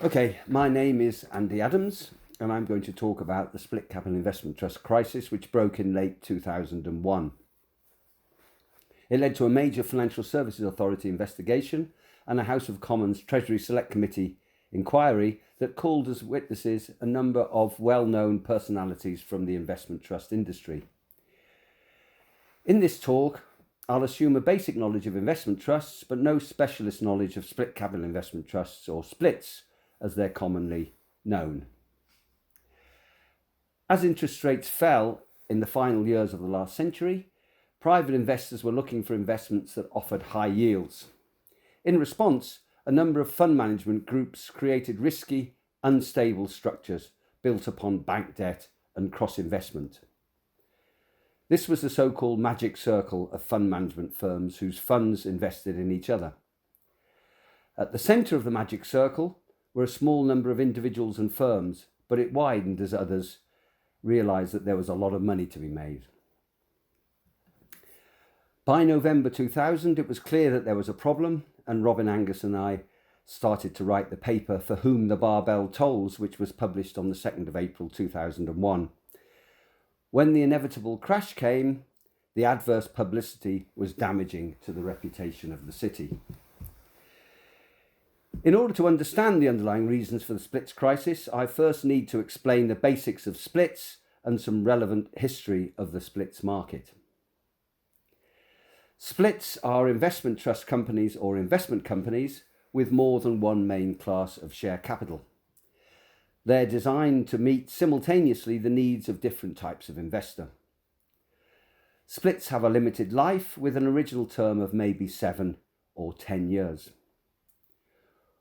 Okay, my name is Andy Adams, and I'm going to talk about the split capital investment trust crisis, which broke in late 2001. It led to a major Financial Services Authority investigation and a House of Commons Treasury Select Committee inquiry that called as witnesses a number of well-known personalities from the investment trust industry. In this talk, I'll assume a basic knowledge of investment trusts, but no specialist knowledge of split capital investment trusts, or splits, as they're commonly known. As interest rates fell in the final years of the last century, private investors were looking for investments that offered high yields. In response, a number of fund management groups created risky, unstable structures built upon bank debt and cross-investment. This was the so-called magic circle of fund management firms whose funds invested in each other. At the centre of the magic circle were a small number of individuals and firms, but it widened as others realised that there was a lot of money to be made. By November 2000, it was clear that there was a problem, and Robin Angus and I started to write the paper For Whom the Barbell Tolls, which was published on the 2nd of April 2001. When the inevitable crash came, the adverse publicity was damaging to the reputation of the city. In order to understand the underlying reasons for the splits crisis, I first need to explain the basics of splits and some relevant history of the splits market. Splits are investment trust companies or investment companies with more than one main class of share capital. They're designed to meet simultaneously the needs of different types of investor. Splits have a limited life with an original term of maybe 7 or 10 years.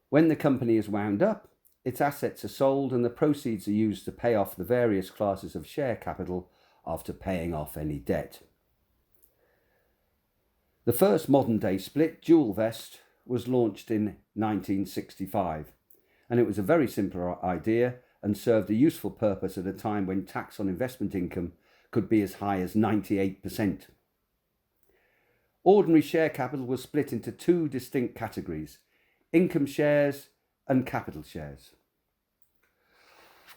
When the company is wound up, its assets are sold and the proceeds are used to pay off the various classes of share capital after paying off any debt. The first modern-day split, Dual Vest, was launched in 1965, and it was a very simple idea and served a useful purpose at a time when tax on investment income could be as high as 98%. Ordinary share capital was split into two distinct categories: income shares and capital shares.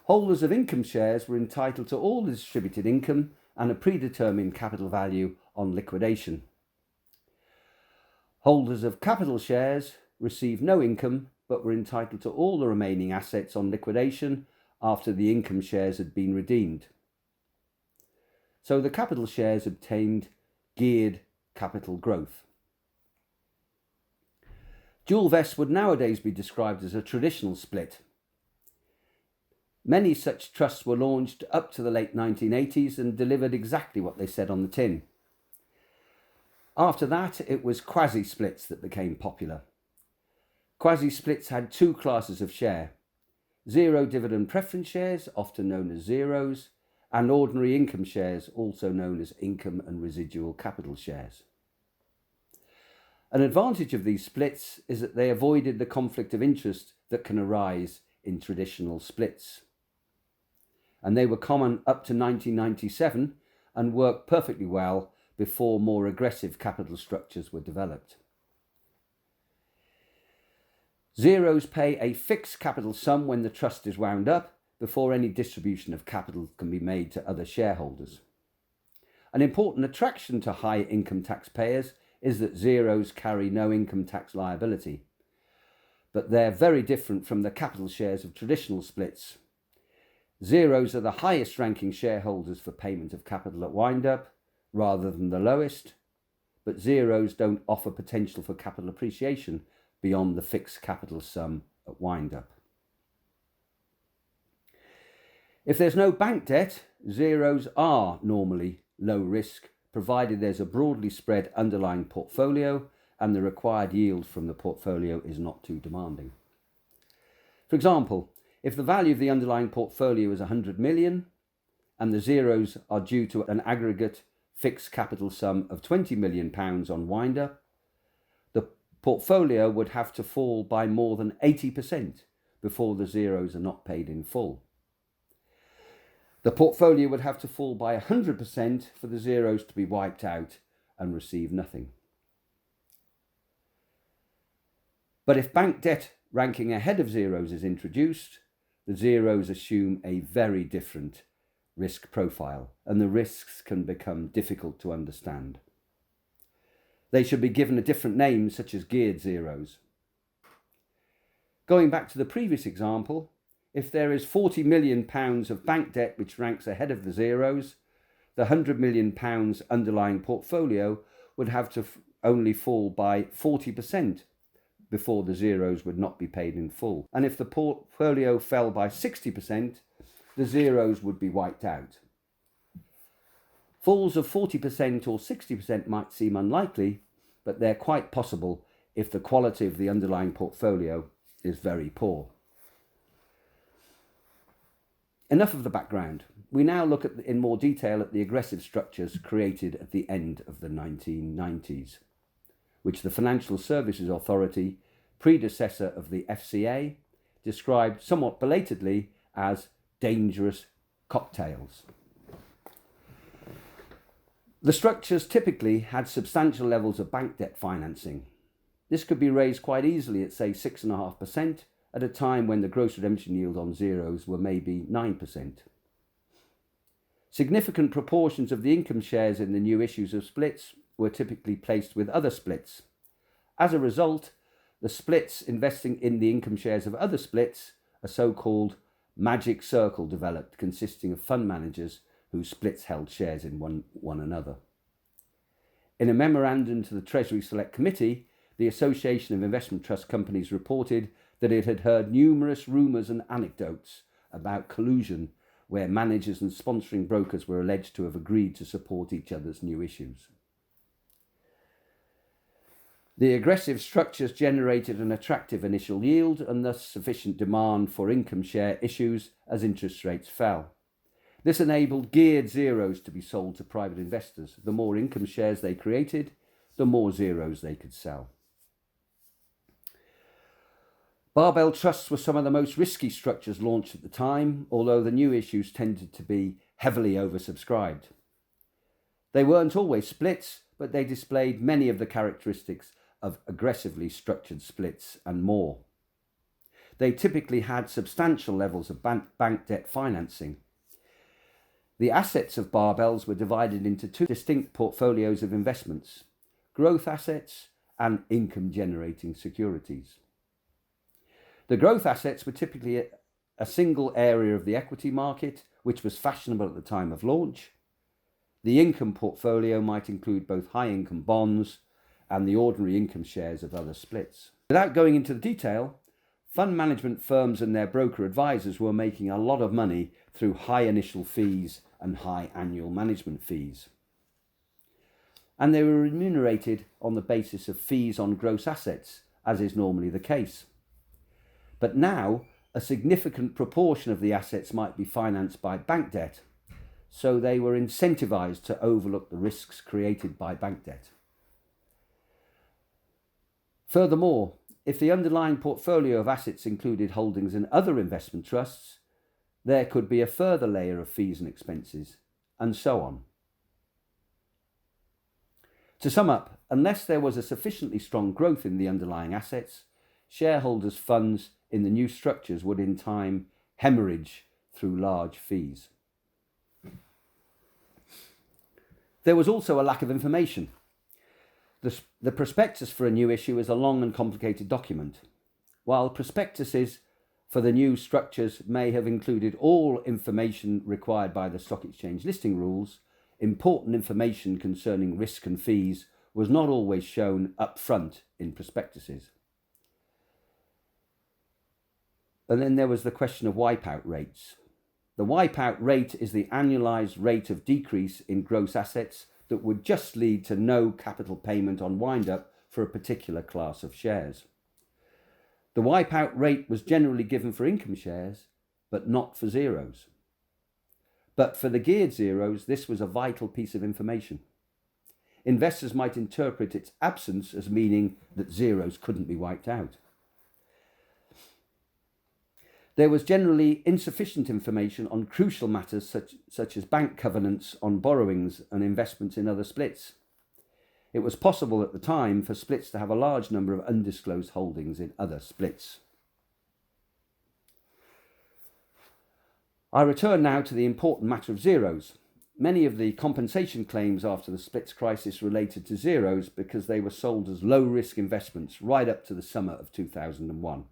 Holders of income shares were entitled to all the distributed income and a predetermined capital value on liquidation. Holders of capital shares received no income but were entitled to all the remaining assets on liquidation after the income shares had been redeemed. So the capital shares obtained geared capital growth. Dual Vest would nowadays be described as a traditional split. Many such trusts were launched up to the late 1980s and delivered exactly what they said on the tin. After that, it was quasi-splits that became popular. Quasi-splits had two classes of share: zero dividend preference shares, often known as zeros, and ordinary income shares, also known as income and residual capital shares. An advantage of these splits is that they avoided the conflict of interest that can arise in traditional splits. And they were common up to 1997 and worked perfectly well before more aggressive capital structures were developed. Zeros pay a fixed capital sum when the trust is wound up before any distribution of capital can be made to other shareholders. An important attraction to high income tax payers is that zeros carry no income tax liability, but they're very different from the capital shares of traditional splits. Zeros are the highest ranking shareholders for payment of capital at wind-up rather than the lowest, but zeros don't offer potential for capital appreciation beyond the fixed capital sum at wind-up. If there's no bank debt, zeros are normally low risk, provided there's a broadly spread underlying portfolio and the required yield from the portfolio is not too demanding. For example, if the value of the underlying portfolio is 100 million and the zeros are due to an aggregate fixed capital sum of £20 million on wind-up, the portfolio would have to fall by more than 80% before the zeros are not paid in full. The portfolio would have to fall by 100% for the zeros to be wiped out and receive nothing. But if bank debt ranking ahead of zeros is introduced, the zeros assume a very different risk profile, and the risks can become difficult to understand. They should be given a different name, such as geared zeros. Going back to the previous example, if there is £40 million of bank debt which ranks ahead of the zeros, the £100 million underlying portfolio would have to only fall by 40% before the zeros would not be paid in full. And if the portfolio fell by 60%, the zeros would be wiped out. Falls of 40% or 60% might seem unlikely, but they're quite possible if the quality of the underlying portfolio is very poor. Enough of the background. We now look in more detail at the aggressive structures created at the end of the 1990s, which the Financial Services Authority, predecessor of the FCA, described somewhat belatedly as dangerous cocktails. The structures typically had substantial levels of bank debt financing. This could be raised quite easily at, say, 6.5%, at a time when the gross redemption yield on zeros were maybe 9%. Significant proportions of the income shares in the new issues of splits were typically placed with other splits. As a result, the splits investing in the income shares of other splits, a so-called magic circle developed, consisting of fund managers whose splits held shares in one another. In a memorandum to the Treasury Select Committee, the Association of Investment Trust Companies reported that it had heard numerous rumours and anecdotes about collusion where managers and sponsoring brokers were alleged to have agreed to support each other's new issues. The aggressive structures generated an attractive initial yield and thus sufficient demand for income share issues as interest rates fell. This enabled geared zeros to be sold to private investors. The more income shares they created, the more zeros they could sell. Barbell trusts were some of the most risky structures launched at the time, although the new issues tended to be heavily oversubscribed. They weren't always splits, but they displayed many of the characteristics of aggressively structured splits and more. They typically had substantial levels of bank debt financing. The assets of barbells were divided into two distinct portfolios of investments: growth assets and income-generating securities. The growth assets were typically a single area of the equity market, which was fashionable at the time of launch. The income portfolio might include both high-income bonds and the ordinary income shares of other splits. Without going into the detail, fund management firms and their broker advisors were making a lot of money through high initial fees and high annual management fees. And they were remunerated on the basis of fees on gross assets, as is normally the case. But now, a significant proportion of the assets might be financed by bank debt, so they were incentivized to overlook the risks created by bank debt. Furthermore, if the underlying portfolio of assets included holdings in other investment trusts, there could be a further layer of fees and expenses, and so on. To sum up, unless there was a sufficiently strong growth in the underlying assets, shareholders' funds in the new structures would in time hemorrhage through large fees. There was also a lack of information. The prospectus for a new issue is a long and complicated document. While prospectuses for the new structures may have included all information required by the stock exchange listing rules, important information concerning risk and fees was not always shown up front in prospectuses. And then there was the question of wipeout rates. The wipeout rate is the annualized rate of decrease in gross assets that would just lead to no capital payment on wind-up for a particular class of shares. The wipeout rate was generally given for income shares, but not for zeros. But for the geared zeros, this was a vital piece of information. Investors might interpret its absence as meaning that zeros couldn't be wiped out. There was generally insufficient information on crucial matters such as bank covenants on borrowings and investments in other splits. It was possible at the time for splits to have a large number of undisclosed holdings in other splits. I return now to the important matter of zeros. Many of the compensation claims after the splits crisis related to zeros because they were sold as low-risk investments right up to the summer of 2001.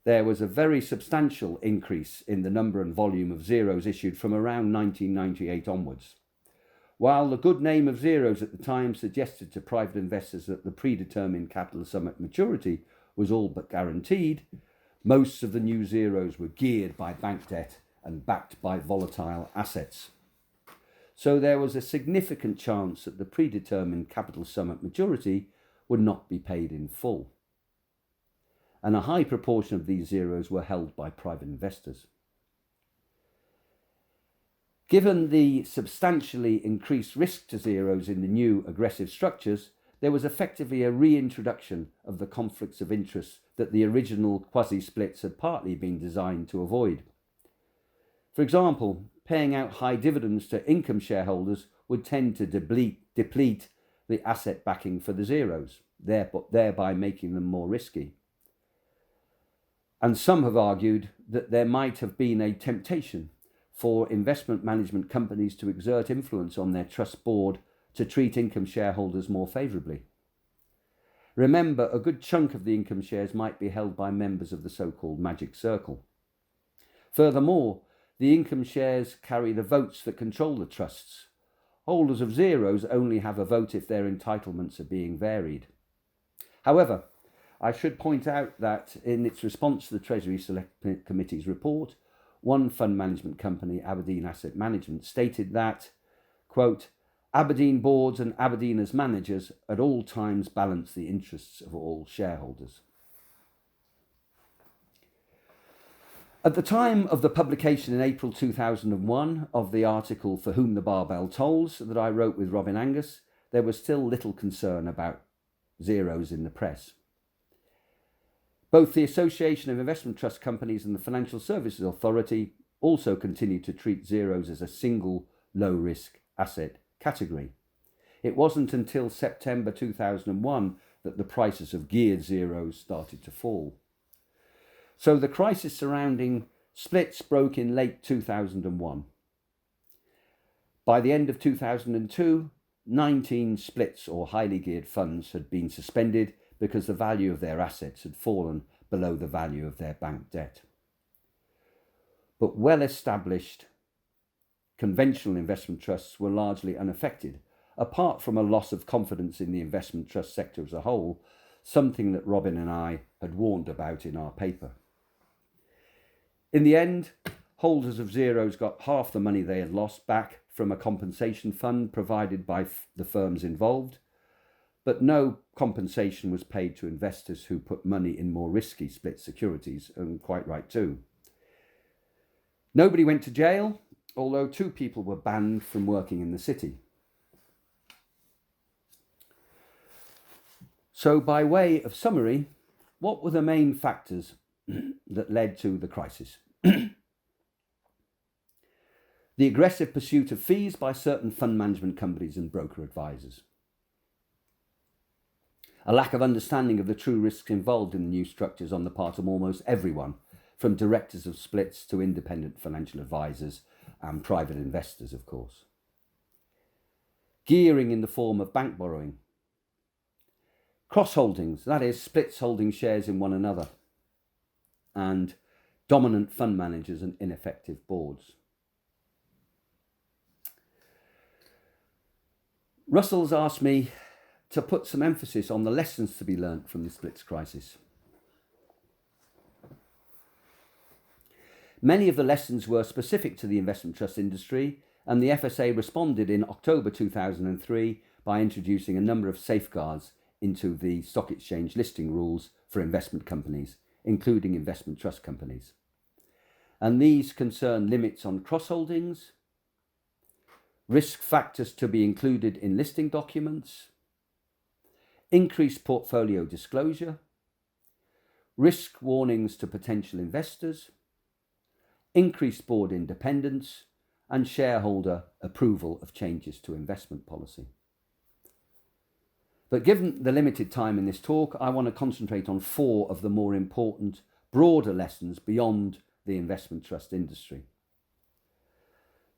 There was a very substantial increase in the number and volume of zeros issued from around 1998 onwards. While the good name of zeros at the time suggested to private investors that the predetermined capital sum at maturity was all but guaranteed, most of the new zeros were geared by bank debt and backed by volatile assets. So there was a significant chance that the predetermined capital sum at maturity would not be paid in full. And a high proportion of these zeros were held by private investors. Given the substantially increased risk to zeros in the new aggressive structures, there was effectively a reintroduction of the conflicts of interest that the original quasi-splits had partly been designed to avoid. For example, paying out high dividends to income shareholders would tend to deplete the asset backing for the zeros, thereby making them more risky. And some have argued that there might have been a temptation for investment management companies to exert influence on their trust board to treat income shareholders more favourably. Remember, a good chunk of the income shares might be held by members of the so-called magic circle. Furthermore, the income shares carry the votes that control the trusts. Holders of zeros only have a vote if their entitlements are being varied. However, I should point out that in its response to the Treasury Select Committee's report, one fund management company, Aberdeen Asset Management, stated that, quote, Aberdeen boards and Aberdeen as managers at all times balance the interests of all shareholders. At the time of the publication in April 2001 of the article For Whom the Barbell Tolls that I wrote with Robin Angus, there was still little concern about zeros in the press. Both the Association of Investment Trust Companies and the Financial Services Authority also continued to treat zeros as a single low-risk asset category. It wasn't until September 2001 that the prices of geared zeros started to fall. So the crisis surrounding splits broke in late 2001. By the end of 2002, 19 splits or highly geared funds had been suspended because the value of their assets had fallen below the value of their bank debt. But well-established conventional investment trusts were largely unaffected, apart from a loss of confidence in the investment trust sector as a whole, something that Robin and I had warned about in our paper. In the end, holders of zeros got half the money they had lost back from a compensation fund provided by the firms involved, but no compensation was paid to investors who put money in more risky split securities, and quite right too. Nobody went to jail, although 2 people were banned from working in the city. So by way of summary, what were the main factors that led to the crisis? The aggressive pursuit of fees by certain fund management companies and broker advisors. A lack of understanding of the true risks involved in the new structures on the part of almost everyone, from directors of splits to independent financial advisors and private investors, of course. Gearing in the form of bank borrowing. Cross-holdings, that is, splits holding shares in one another. And dominant fund managers and ineffective boards. Russell's asked me to put some emphasis on the lessons to be learnt from the splits crisis. Many of the lessons were specific to the investment trust industry, and the FSA responded in October 2003 by introducing a number of safeguards into the stock exchange listing rules for investment companies, including investment trust companies. And these concern limits on cross-holdings, risk factors to be included in listing documents, increased portfolio disclosure, risk warnings to potential investors, increased board independence, and shareholder approval of changes to investment policy. But given the limited time in this talk, I want to concentrate on 4 of the more important, broader lessons beyond the investment trust industry.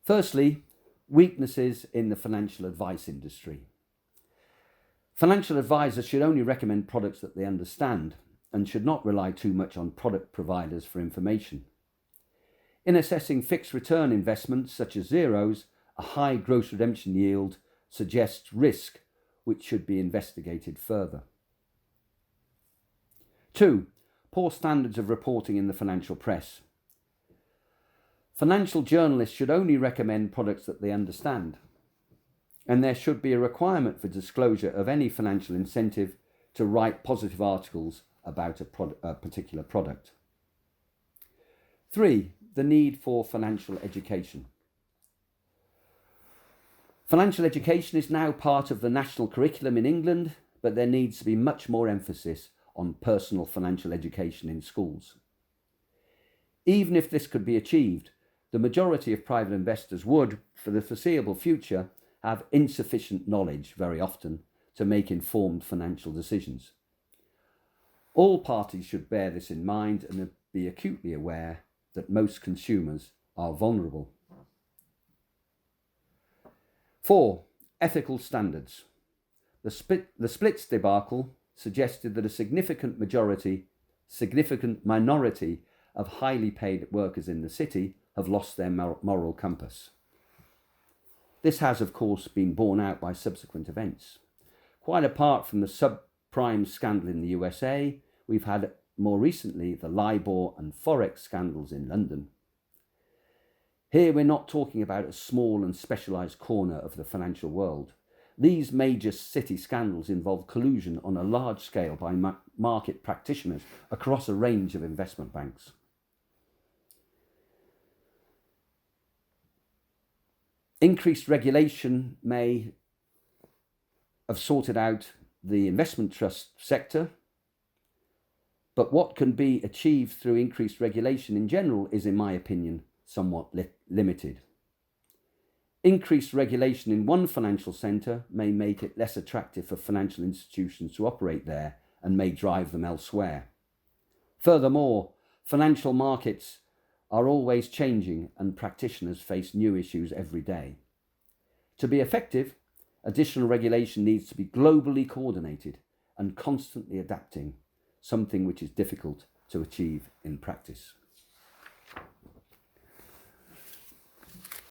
Firstly, weaknesses in the financial advice industry. Financial advisors should only recommend products that they understand and should not rely too much on product providers for information. In assessing fixed return investments such as zeros, a high gross redemption yield suggests risk which should be investigated further. 2. Poor standards of reporting in the financial press. Financial journalists should only recommend products that they understand, and there should be a requirement for disclosure of any financial incentive to write positive articles about a particular product. 3. The need for financial education. Financial education is now part of the national curriculum in England, but there needs to be much more emphasis on personal financial education in schools. Even if this could be achieved, the majority of private investors would, for the foreseeable future, have insufficient knowledge very often to make informed financial decisions. All parties should bear this in mind and be acutely aware that most consumers are vulnerable. 4. Ethical standards. The splits debacle suggested that a significant minority of highly paid workers in the city have lost their moral compass. This has, of course, been borne out by subsequent events. Quite apart from the subprime scandal in the USA, we've had more recently the LIBOR and Forex scandals in London. Here we're not talking about a small and specialised corner of the financial world. These major city scandals involve collusion on a large scale by market practitioners across a range of investment banks. Increased regulation may have sorted out the investment trust sector, but what can be achieved through increased regulation in general is, in my opinion, somewhat limited. Increased regulation in one financial centre may make it less attractive for financial institutions to operate there and may drive them elsewhere. Furthermore, financial markets are always changing and practitioners face new issues every day. To be effective, additional regulation needs to be globally coordinated and constantly adapting, something which is difficult to achieve in practice.